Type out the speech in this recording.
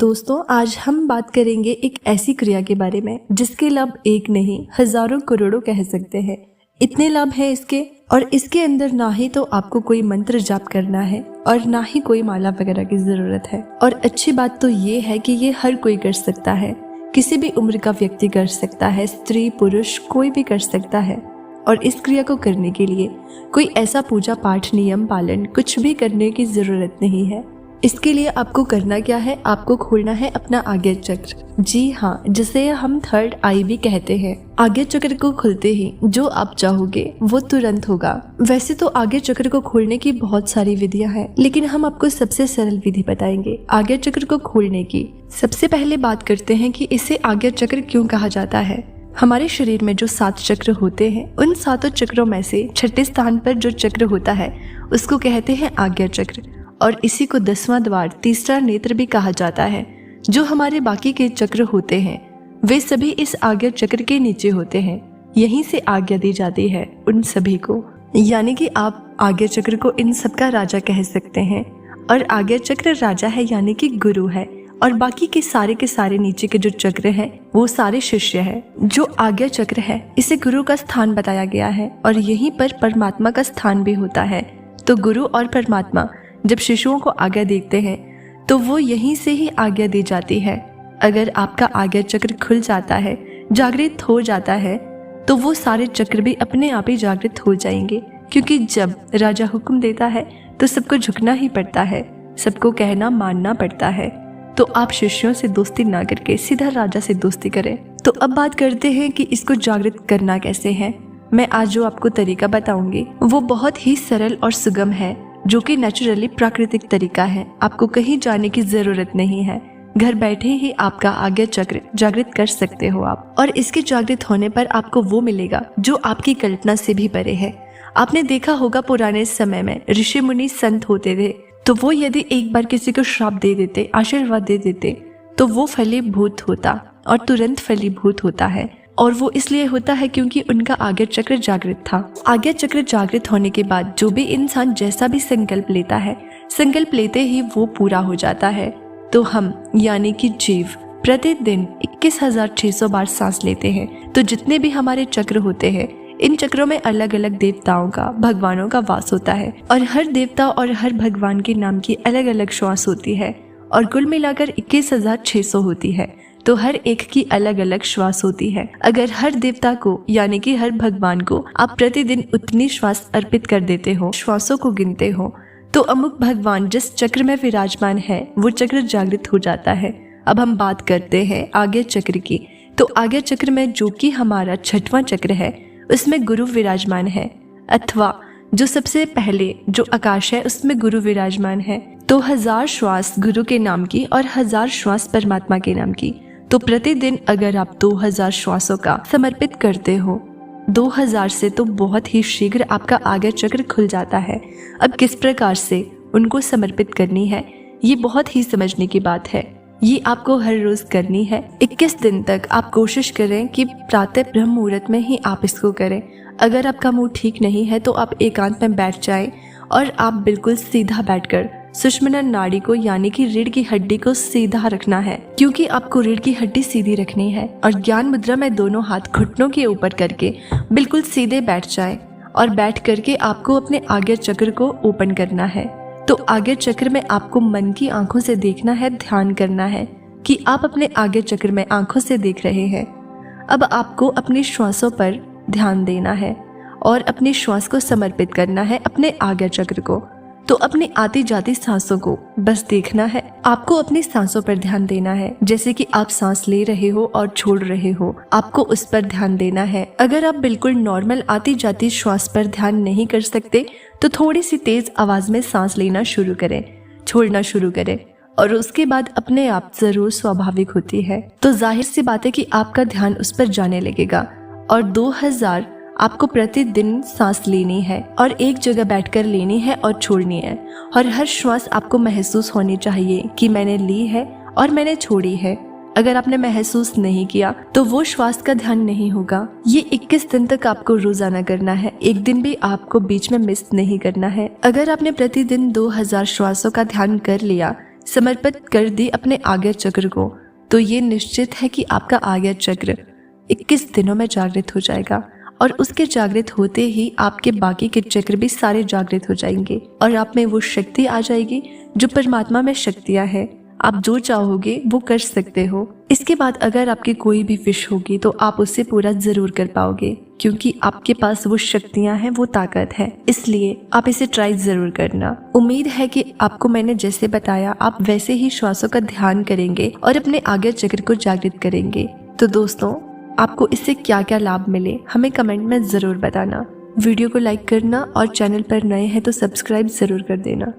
दोस्तों, आज हम बात करेंगे एक ऐसी क्रिया के बारे में जिसके लाभ एक नहीं हजारों करोड़ों कह सकते हैं। इतने लाभ हैं इसके, और इसके अंदर ना ही तो आपको कोई मंत्र जाप करना है और ना ही कोई माला वगैरह की जरूरत है। और अच्छी बात तो ये है कि ये हर कोई कर सकता है, किसी भी उम्र का व्यक्ति कर सकता है, स्त्री पुरुष कोई भी कर सकता है। और इस क्रिया को करने के लिए कोई ऐसा पूजा पाठ नियम पालन कुछ भी करने की जरूरत नहीं है। इसके लिए आपको करना क्या है, आपको खोलना है अपना आज्ञा चक्र। जी हाँ, जिसे हम थर्ड आई भी कहते हैं। आज्ञा चक्र को खुलते ही जो आप चाहोगे वो तुरंत होगा। वैसे तो आज्ञा चक्र को खोलने की बहुत सारी विधियां हैं, लेकिन हम आपको सबसे सरल विधि बताएंगे आज्ञा चक्र को खोलने की। सबसे पहले बात करते हैं कि इसे आज्ञा चक्र क्यों कहा जाता है। हमारे शरीर में जो 7 चक्र होते हैं, उन 7 चक्रों में से छठे स्थान पर जो चक्र होता है उसको कहते हैं आज्ञा चक्र, और इसी को 10वां द्वार, तीसरा नेत्र भी कहा जाता है। जो हमारे बाकी के चक्र होते हैं वे सभी इस आज्ञा चक्र के नीचे होते हैं। यहीं से आज्ञा दी जाती है उन सभी को, यानी कि आप आज्ञा चक्र को इन सबका राजा कह सकते हैं। और आज्ञा चक्र राजा है यानी कि गुरु है, और बाकी के सारे नीचे के जो चक्र हैं वो सारे शिष्य है। जो आज्ञा चक्र है इसे गुरु का स्थान बताया गया है, और यहीं पर परमात्मा का स्थान भी होता है। तो गुरु और परमात्मा जब शिशुओं को आज्ञा देते हैं तो वो यहीं से ही आज्ञा दी जाती है। अगर आपका आज्ञा चक्र खुल जाता है, जागृत हो जाता है, तो वो सारे चक्र भी अपने आप ही जागृत हो जाएंगे। क्योंकि जब राजा हुक्म देता है तो सबको झुकना ही पड़ता है, सबको कहना मानना पड़ता है। तो आप शिष्यों से दोस्ती ना करके सीधा राजा से दोस्ती करें। तो अब बात करते हैं कि इसको जागृत करना कैसे है। मैं आज जो आपको तरीका बताऊंगी वो बहुत ही सरल और सुगम है, जो कि नेचुरली प्राकृतिक तरीका है। आपको कहीं जाने की जरूरत नहीं है, घर बैठे ही आपका आज्ञा चक्र जागृत कर सकते हो आप। और इसके जागृत होने पर आपको वो मिलेगा जो आपकी कल्पना से भी परे है। आपने देखा होगा पुराने समय में ऋषि मुनि संत होते थे, तो वो यदि एक बार किसी को श्राप दे देते, आशीर्वाद दे देते, तो वो फलीभूत होता और तुरंत फलीभूत होता है। और वो इसलिए होता है क्योंकि उनका आज्ञा चक्र जागृत था। आज्ञा चक्र जागृत होने के बाद जो भी इंसान जैसा भी संकल्प लेता है, संकल्प लेते ही वो पूरा हो जाता है। तो हम यानी कि जीव प्रतिदिन 21,600 बार सांस लेते हैं। तो जितने भी हमारे चक्र होते हैं, इन चक्रों में अलग अलग देवताओं का, भगवानों का वास होता है, और हर देवता और हर भगवान के नाम की अलग अलग श्वास होती है, और कुल मिलाकर 21,600 होती है। तो हर एक की अलग अलग श्वास होती है। अगर हर देवता को यानी कि हर भगवान को आप प्रतिदिन उतनी श्वास अर्पित कर देते हो, श्वासों को गिनते हो, तो अमुक भगवान जिस चक्र में विराजमान है वो चक्र जागृत हो जाता है। अब हम बात करते हैं आज्ञा चक्र की। तो आज्ञा चक्र में जो कि हमारा 6वां चक्र है उसमें गुरु विराजमान है, अथवा जो सबसे पहले जो आकाश है उसमें गुरु विराजमान है। तो 1000 श्वास गुरु के नाम की और 1000 श्वास परमात्मा के नाम की। तो प्रतिदिन अगर आप 2000 श्वासों का समर्पित करते हो, 2000 से तो बहुत ही शीघ्र आपका आज्ञा चक्र खुल जाता है। अब किस प्रकार से उनको समर्पित करनी है ये बहुत ही समझने की बात है। ये आपको हर रोज करनी है। 21 दिन तक आप कोशिश करें कि प्रातः ब्रह्म मुहूर्त में ही आप इसको करें। अगर आपका मूड ठीक नहीं है तो आप एकांत में बैठ जाएं, और आप बिल्कुल सीधा बैठकर सुषुम्ना नाड़ी को यानी कि रीढ़ की हड्डी को सीधा रखना है, क्योंकि आपको रीढ़ की हड्डी सीधी रखनी है। और ज्ञान मुद्रा में दोनों हाथ घुटनों के ऊपर करके बिल्कुल सीधे बैठ जाएं, और बैठ करके आपको अपने आज्ञा चक्र को ओपन करना है। तो आज्ञा चक्र में आपको मन की आंखों से देखना है, ध्यान करना है कि आप अपने आज्ञा चक्र में आंखों से देख रहे हैं। अब आपको अपनी श्वासों पर ध्यान देना है और अपनी श्वास को समर्पित करना है अपने आज्ञा चक्र को। तो अपनी आती जाती सांसों को बस देखना है। आपको अपनी सांसों पर ध्यान देना है, जैसे कि आप सांस ले रहे हो और छोड़ रहे हो, आपको उस पर ध्यान देना है। अगर आप बिल्कुल नॉर्मल आती जाती श्वास पर ध्यान नहीं कर सकते तो थोड़ी सी तेज आवाज में सांस लेना शुरू करें, छोड़ना शुरू करें, और उसके बाद अपने आप जरूर स्वाभाविक होती है। तो जाहिर सी बात है कि आपका ध्यान उस पर जाने लगेगा। और 2000 आपको प्रतिदिन सांस लेनी है, और एक जगह बैठकर लेनी है और छोड़नी है। और हर श्वास आपको महसूस होनी चाहिए कि मैंने ली है और मैंने छोड़ी है। अगर आपने महसूस नहीं किया तो वो श्वास का ध्यान नहीं होगा। ये 21 दिन तक आपको रोजाना करना है, एक दिन भी आपको बीच में मिस नहीं करना है। अगर आपने प्रतिदिन 2000 श्वासों का ध्यान कर लिया समर्पित कर दी अपने आज्ञा चक्र को, तो ये निश्चित है कि आपका आज्ञा चक्र 21 दिनों में जागृत हो जाएगा और उसके जागृत होते ही आपके बाकी के चक्र भी सारे जागृत हो जाएंगे और आप में वो शक्ति आ जाएगी जो परमात्मा में शक्तियाँ हैं। आप जो चाहोगे वो कर सकते हो। इसके बाद अगर आपकी कोई भी विश होगी तो आप उससे पूरा जरूर कर पाओगे, क्योंकि आपके पास वो शक्तियां हैं, वो ताकत है। इसलिए आप इसे ट्राई जरूर करना। उम्मीद है कि आपको मैंने जैसे बताया आप वैसे ही श्वासों का ध्यान करेंगे और अपने आज्ञा चक्र को जागृत करेंगे। तो दोस्तों, आपको इससे क्या क्या लाभ मिले हमें कमेंट में जरूर बताना। वीडियो को लाइक करना और चैनल पर नए हैं तो सब्सक्राइब जरूर कर देना।